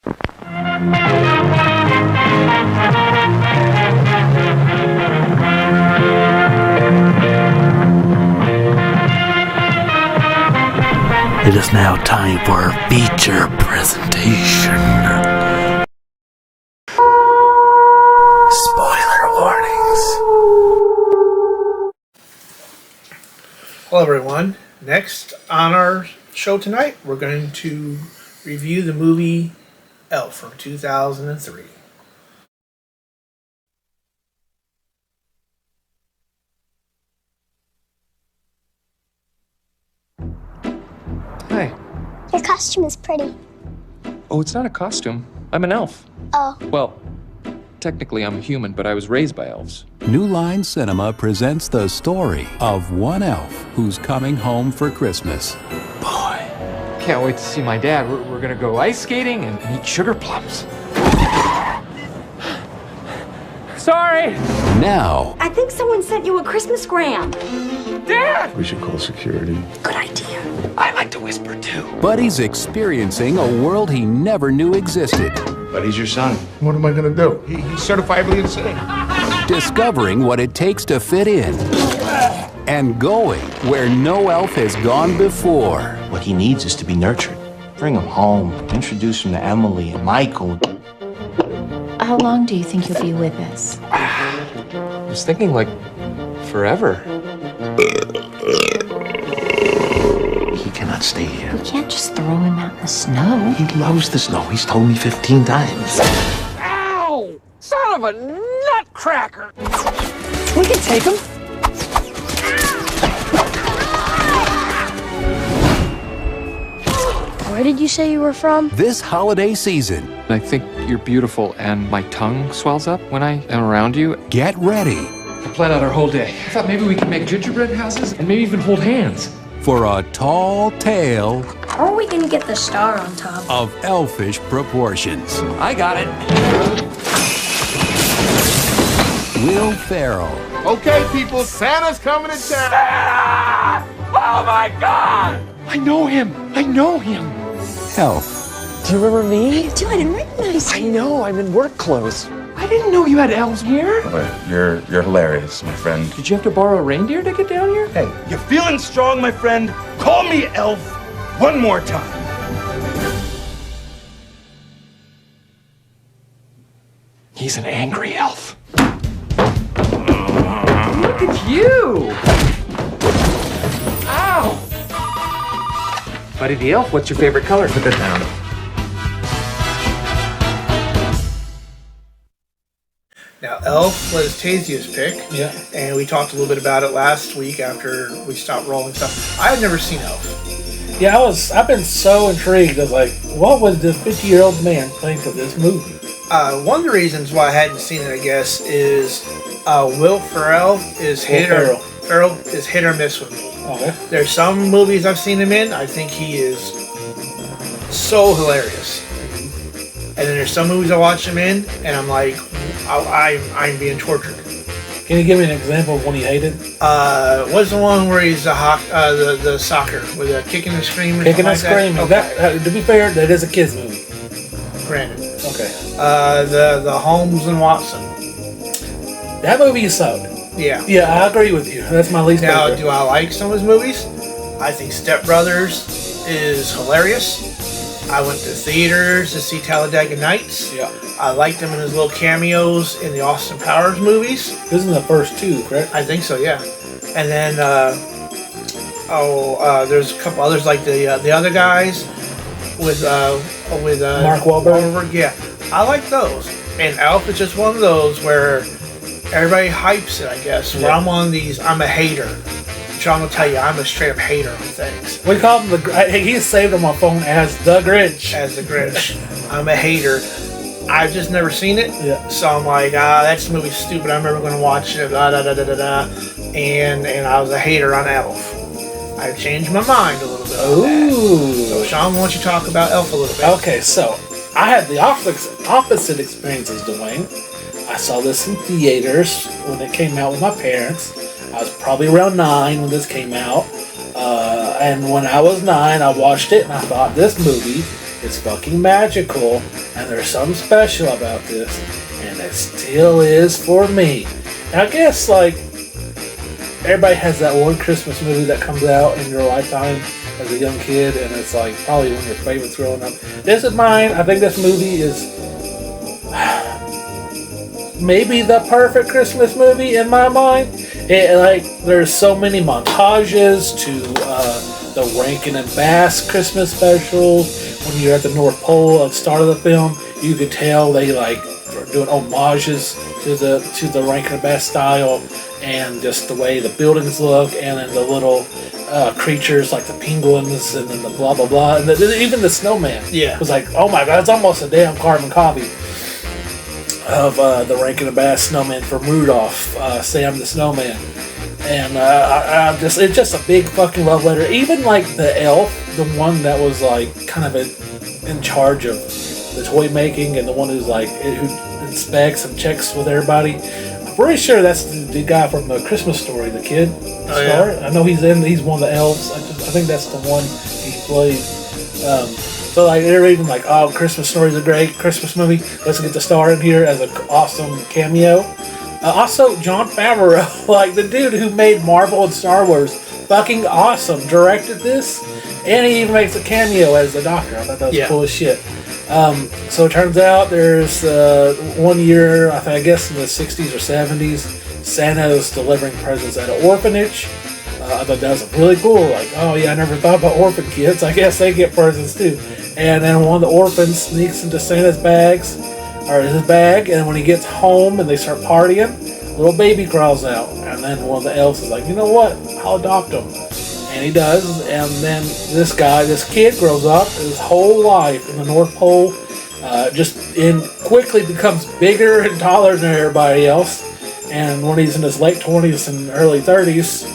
It is now time for our feature presentation. Spoiler warnings. Hello everyone. Next on our show tonight, we're going to review the movie Elf from 2003. Hi. Your costume is pretty. Oh, it's not a costume. I'm an elf. Oh. Well, technically I'm a human, but I was raised by elves. New Line Cinema presents the story of one elf who's coming home for Christmas. Boy. Can't wait to see my dad. We're gonna go ice skating and eat sugar plums. Sorry! Now, I think someone sent you a Christmas-gram. Dad! We should call security. Good idea. I like to whisper too. Buddy's experiencing a world he never knew existed. But he's your son. What am I gonna do? He's certifiably insane. Discovering what it takes to fit in. And going where no elf has gone before. What he needs is to be nurtured. Bring him home. Introduce him to Emily and Michael. How long do you think you'll be with us? I was thinking like forever. He cannot stay here. You can't just throw him out in the snow. He loves the snow. He's told me 15 times. Ow! Son of a nutcracker! We can take him. Where did you say you were from? This holiday season, I think you're beautiful and my tongue swells up when I am around you. get ready I planned out our whole day. I thought maybe we could make gingerbread houses and maybe even hold hands. for a tall tale How are we gonna get the star on top? of elfish proportions. I got it. Will Ferrell, Okay, people, Santa's coming to town. Oh my God! I know him. I know him. Elf, Do you remember me? Dude, I didn't recognize I you. know. I'm in work clothes. I didn't know you had elves here. You're hilarious, my friend. Did you have to borrow a reindeer to get down here? Hey, you feeling strong, my friend? Call me Elf one more time. He's an angry elf. Look at you! Ow! Buddy the elf, what's your favorite color? Put that down. Now, Elf was Tazia's pick. Yeah. And we talked a little bit about it last week after we stopped rolling stuff. I had never seen Elf. Yeah, I've been so intrigued. I was like, what would this 50-year-old man think of this movie? One of the reasons why I hadn't seen it, I guess, is Will Ferrell is Ferrell is hit or miss with me. Okay. There's some movies I've seen him in. I think he is so hilarious. And then there's some movies I watch him in, and I'm like, I'm being tortured. Can you give me an example of one he hated? What's the one where he's the soccer with a kicking and screaming? Kicking and something screaming. like that? To be fair, that is a kid's movie. Granted. Okay. The Holmes and Watson. That movie is solid. Yeah. Yeah, I agree with you. That's my least Now, favorite. do I like some of his movies? I think Step Brothers is hilarious. I went to theaters to see Talladega Nights. Yeah. I liked him in his little cameos in the Austin Powers movies. This is the first two, correct? I think so, yeah. And then, there's a couple others like the other guys with Mark Wahlberg? Yeah, I like those. And Elf is just one of those where everybody hypes it, I guess. Where Yeah. I'm one of these, I'm a hater. Sean will tell you, I'm a straight up hater on things. We call him he's saved on my phone as the Grinch. As the Grinch, I'm a hater. I've just never seen it. Yeah. So I'm like, that movie's stupid. I'm never going to watch it. And I was a hater on Elf. I've changed my mind a little bit on that. So Ooh. Sean, why don't you talk about Elf a little bit? Okay, so I had the opposite experience as Dwayne. I saw this in theaters when it came out with my parents. I was probably around 9 when this came out. And when I was 9, I watched it and I thought this movie It's fucking magical, and there's something special about this, and it still is for me. And I guess, like, everybody has that one Christmas movie that comes out in your lifetime as a young kid, and it's like probably one of your favorites growing up. This is mine. I think this movie is maybe the perfect Christmas movie in my mind. There's so many montages to the Rankin and Bass Christmas special. When you're at the North Pole at the start of the film, you could tell they like are doing homages to the Rankin and Bass style, and just the way the buildings look, and then the little creatures like the penguins, and then the blah blah blah, and even the snowman. Yeah, was like, oh my god, it's almost a damn carbon copy of the Rankin and Bass snowman from Rudolph, Sam the Snowman. And it's just a big fucking love letter. Even like the elf, the one that was like kind of in charge of the toy making, and the one who's like who inspects and checks with everybody. I'm pretty sure that's the guy from the Christmas Story, the kid. Oh, yeah. I know he's one of the elves. I think that's the one he plays. So like they're even like, oh, Christmas Story is a great Christmas movie. Let's get the star in here as an awesome cameo. Also, Jon Favreau, like the dude who made Marvel and Star Wars, fucking awesome. Directed this, and he even makes a cameo as the Doctor. I thought that was cool as shit. So it turns out there's 1 year, I guess in the 60s or 70s, Santa's delivering presents at an orphanage. I thought that was really cool. Like, oh yeah, I never thought about orphan kids. I guess they get presents too. And then one of the orphans sneaks into Santa's bags, or his bag, and when he gets home and they start partying, a little baby crawls out. And then one of the elves is like, you know what? I'll adopt him. And he does. And then this kid grows up his whole life in the North Pole, quickly becomes bigger and taller than everybody else. And when he's in his late 20s and early 30s,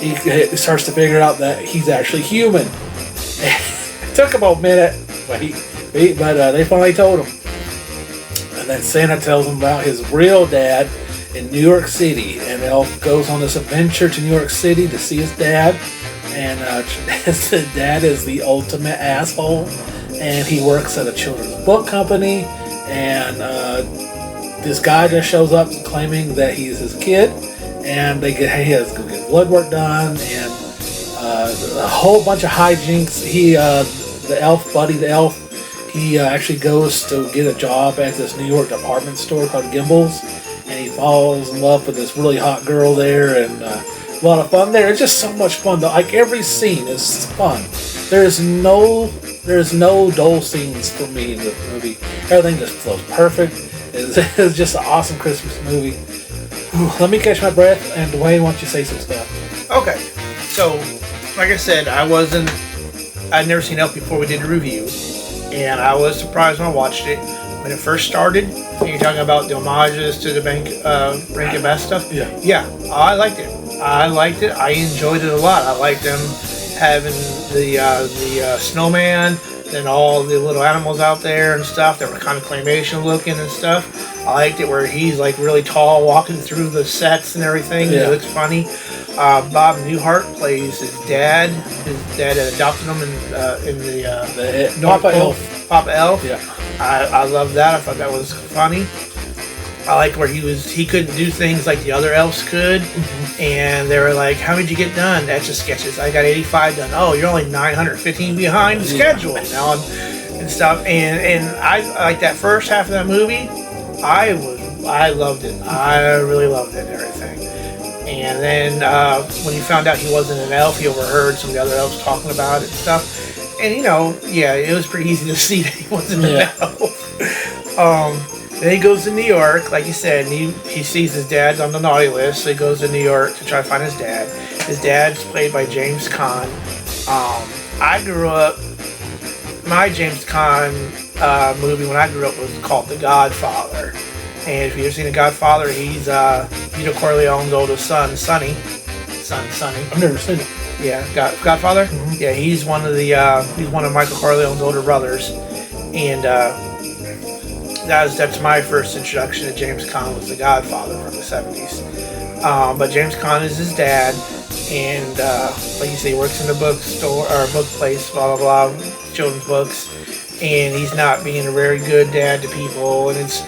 he starts to figure out that he's actually human. It took him a minute, but they finally told him. And then Santa tells him about his real dad in New York City, and Elf goes on this adventure to New York City to see his dad. And his dad is the ultimate asshole, and he works at a children's book company. And this guy just shows up claiming that he's his kid, and he has to go get blood work done, and a whole bunch of hijinks. The elf, Buddy the elf, he actually goes to get a job at this New York department store called Gimbel's, and he falls in love with this really hot girl there, and a lot of fun there. It's just so much fun though. Like every scene is fun. There's no dull scenes for me in this movie. Everything just flows perfect. It's just an awesome Christmas movie. Let me catch my breath, and Dwayne, why don't you say some stuff? Okay, so like I said, I'd never seen Elf before we did a review, and I was surprised when I watched it. When it first started, and you're talking about the homages to the Rankin Bass stuff. Yeah, I liked it. I enjoyed it a lot. I liked them having the snowman and all the little animals out there and stuff that were kind of claymation looking and stuff. I liked it where he's like really tall walking through the sets and everything. Yeah. It looks funny. Bob Newhart plays his dad. His dad had adopted him in the Papa Elf. Papa Elf. Yeah. I love that. I thought that was funny. I liked where he couldn't do things like the other elves could, and they were like, "How did you get done?" That's just sketches. I got 85 done. Oh, you're only 915 behind schedule now, and stuff. And I like that first half of that movie. I loved it. I really loved it and everything. And then when he found out he wasn't an elf, he overheard some of the other elves talking about it and stuff. And it was pretty easy to see that he wasn't an elf. Then he goes to New York, like you said, and he sees his dad's on the naughty list, so he goes to New York to try to find his dad. His dad's played by James Caan. I grew up, my James Caan movie when I grew up was called The Godfather. And if you've ever seen The Godfather, he's Vito Corleone's oldest son, Sonny. I've never seen it. Yeah, Godfather? Mm-hmm. Yeah, he's one of Michael Corleone's older brothers. And that's my first introduction to James Caan was The Godfather from the 70s. But James Caan is his dad, and like you say, he works in a bookstore or a book place, blah blah blah, children's books, and he's not being a very good dad to people. And it's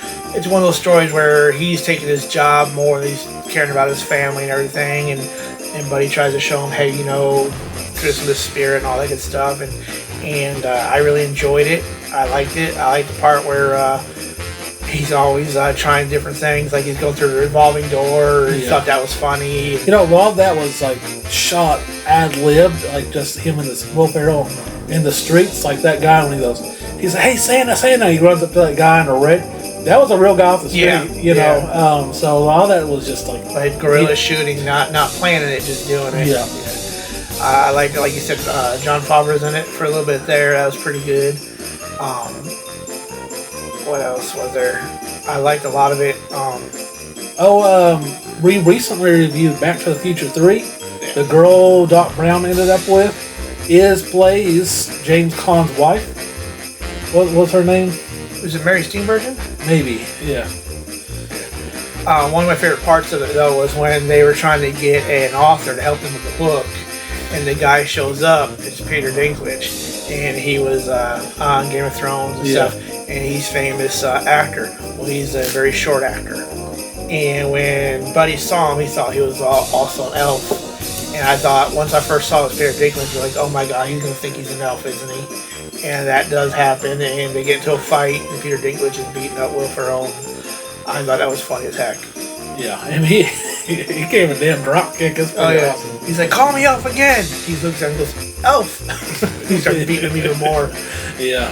one of those stories where he's taking his job more than he's caring about his family and everything. And Buddy tries to show him, hey, Christmas spirit and all that good stuff. And I really enjoyed it. I liked it. I liked the part where he's always trying different things, like he's going through the revolving door. He thought that was funny. A lot of that was like shot ad-libbed, like just him and this Will Ferrell in the streets, like that guy when he's like, hey, Santa, he runs up to that guy in a red. That was a real guy off the street, know. So a lot of that was just like guerrilla shooting, not planning it, just doing it. Yeah. I like you said, Jon Favreau's in it for a little bit there. That was pretty good. What else was there? I liked a lot of it. We recently reviewed Back to the Future 3. The girl Doc Brown ended up with plays James Caan's wife. What's her name? Was it Mary Steenburgen? Maybe, yeah. One of my favorite parts of it, though, was when they were trying to get an author to help them with the book, and the guy shows up. It's Peter Dinklage, and he was on Game of Thrones and stuff, and he's a famous actor. Well, he's a very short actor. And when Buddy saw him, he thought he was also an elf. And I thought, once I first saw this Peter Dinklage, like, oh my god, he's going to think he's an elf, isn't he? And that does happen, and they get into a fight, and Peter Dinklage is beating up Will Ferrell. I thought that was funny as heck. Yeah, and he gave a damn drop kick. It's pretty awesome. He's like, call me elf again! He looks at him and goes, elf! He starts beating him even more. Yeah,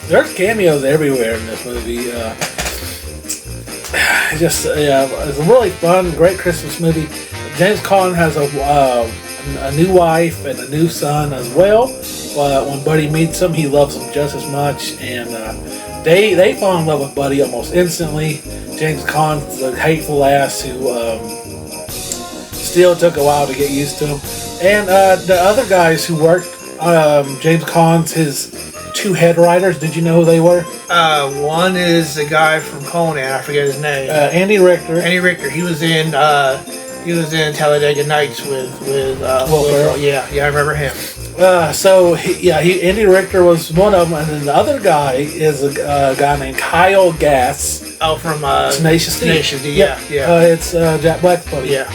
there's cameos everywhere in this movie. It's a really fun, great Christmas movie. James Caan has a new wife and a new son as well. But when Buddy meets him, he loves him just as much, and they fall in love with Buddy almost instantly. James Caan's a hateful ass who still took a while to get used to him. And the other guys who worked, James Caan's his two head writers. Did you know who they were? One is the guy from Conan. I forget his name. Andy Richter. Andy Richter. He was in Talladega Nights with Will Ferrell. Yeah, I remember him. Andy Richter was one of them, and then the other guy is a guy named Kyle Gass. Oh, from Tenacious D. Tenacious D. Yeah. It's Jack Black's buddy. Yeah.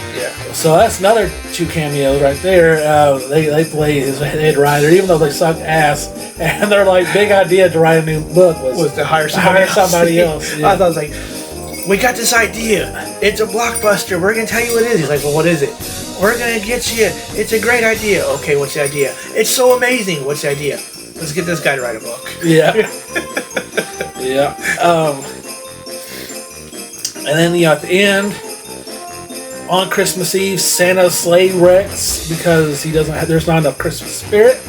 So that's another two cameos right there. They play his head writer, even though they suck ass. And their big idea to write a new book was to hire somebody else. Yeah. I thought it was like, we got this idea. It's a blockbuster. We're gonna tell you what it is. He's like, well, what is it? We're gonna get you. It's a great idea. Okay, what's the idea? It's so amazing. What's the idea? Let's get this guy to write a book. Yeah. Yeah. And then at the end, on Christmas Eve, Santa's sleigh wrecks because there's not enough Christmas spirit.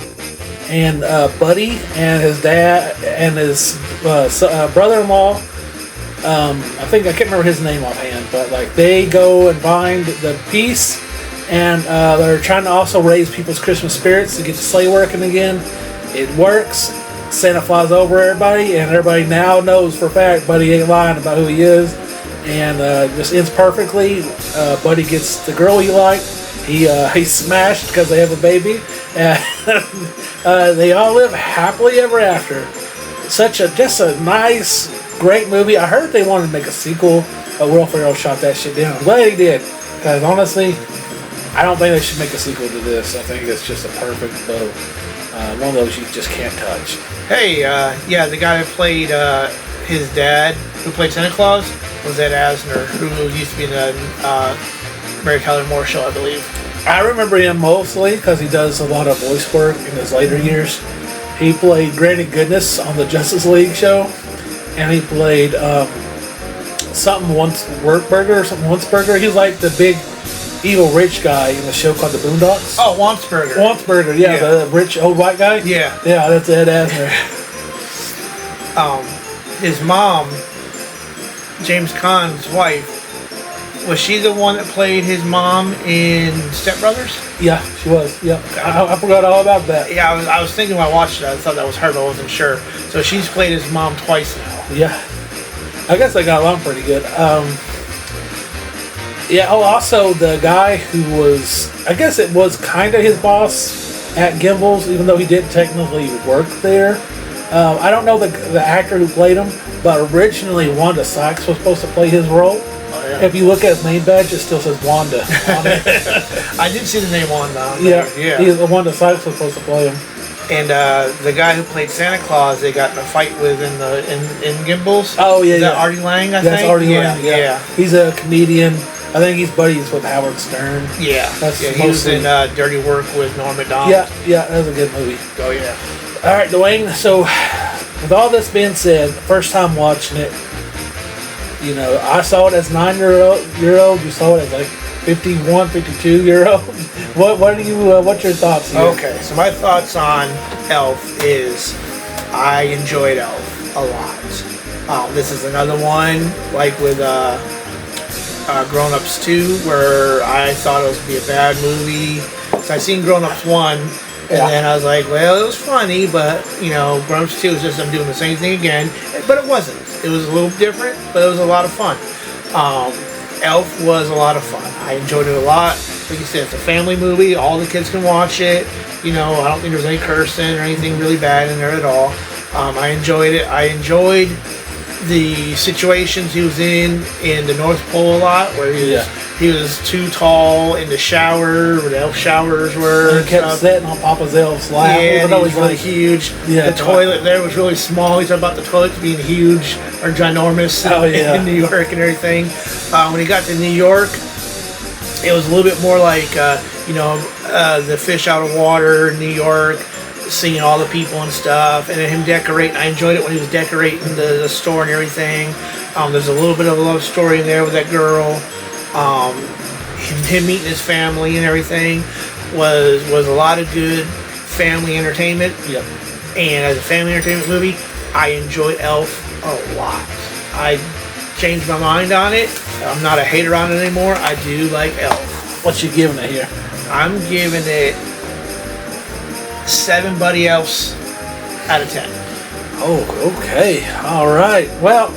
And Buddy and his dad and his brother-in-law, I can't remember his name offhand, but they go and find the piece, and they're trying to also raise people's Christmas spirits to get the sleigh working again. It works. Santa flies over everybody, and everybody now knows for a fact Buddy ain't lying about who he is. And just ends perfectly. Buddy gets the girl he liked. He's smashed because they have a baby. And they all live happily ever after. Just a nice, great movie. I heard they wanted to make a sequel, but Will Ferrell shot that shit down. I'm glad he did, because honestly, I don't think they should make a sequel to this. I think it's just a perfect bow. One of those you just can't touch. Hey, the guy who played his dad, who played Santa Claus, was Ed Asner, who used to be in the Mary Tyler Moore Show, I believe. I remember him mostly because he does a lot of voice work in his later years. He played Granny Goodness on the Justice League show, and he played something Onceburger. He's like the big evil rich guy in the show called The Boondocks. Oh, Onceburger, yeah, the rich old white guy. Yeah, that's Ed Asner. His mom, James Caan's wife, was she the one that played his mom in Step Brothers? Yeah, she was. Yeah, I forgot all about that. Yeah, I was thinking when I watched it, I thought that was her, but I wasn't sure. So she's played his mom twice now. Yeah, I guess they got along pretty good. Also the guy who was, I guess it was kind of his boss at Gimbals, even though he didn't technically work there. I don't know the actor who played him, but originally Wanda Sykes was supposed to play his role. Oh, yeah. If you look at his name badge, it still says Wanda on it. I did see the name on Yeah, yeah. Wanda Sykes was supposed to play him. And the guy who played Santa Claus, they got in a fight with in Gimbals. Oh yeah, Is that yeah. Artie Lang? I That's think. Artie yeah, Lang. Yeah. He's a comedian. I think he's buddies with Howard Stern. Yeah, That's yeah. He was mostly- in Dirty Work with Norm Macdonald. Yeah, that was a good movie. Oh yeah. All right, Dwayne. So, with all this being said, first time watching it, you know, I saw it as 9-year-old. You saw it as like 51, 52-year-old. What's your thoughts here? Okay, so my thoughts on Elf is I enjoyed Elf a lot. This is another one like with Grown Ups 2, where I thought it was going to be a bad movie. So I seen Grown Ups 1, and then I was like, well, it was funny, but, you know, Grown Ups 2 is just them doing the same thing again. But it wasn't. It was a little different, but it was a lot of fun. Elf was a lot of fun. I enjoyed it a lot. Like you said, it's a family movie. All the kids can watch it. You know, I don't think there's any cursing or anything really bad in there at all. I enjoyed it. I enjoyed the situations he was in the North Pole a lot, where he was too tall in the shower, where the elf showers were. He kept sitting on Papa's elf's lap. Yeah, even he though was really huge. Yeah, The toilet there was really small. He's talking about the toilets being huge or ginormous in New York and everything. When he got to New York, it was a little bit more like, the fish out of water in New York, seeing all the people and stuff, and then him decorating. I enjoyed it when he was decorating the store and everything. There's a little bit of a love story in there with that girl. Him meeting his family and everything was a lot of good family entertainment. Yep. And as a family entertainment movie, I enjoy Elf a lot. I changed my mind on it. I'm not a hater on it anymore. I do like Elf. What you giving it here? I'm giving it 7 Buddy Elves out of 10. Oh, okay. All right. Well,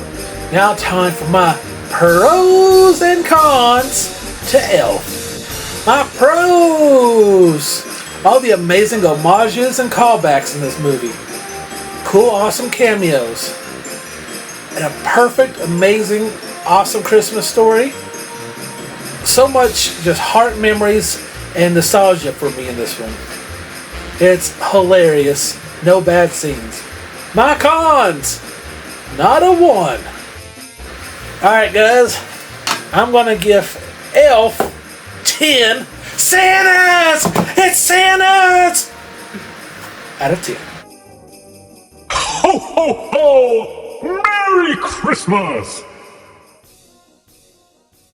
now time for my pros and cons to Elf. My pros. All the amazing homages and callbacks in this movie. Cool, awesome cameos. And a perfect, amazing, awesome Christmas story. So much just heart memories and nostalgia for me in this one. It's hilarious. No bad scenes. My cons. Not a 1. Alright guys. I'm gonna give Elf 10 Santas! It's Santas! Out of 10. Ho, ho, ho! Merry Christmas!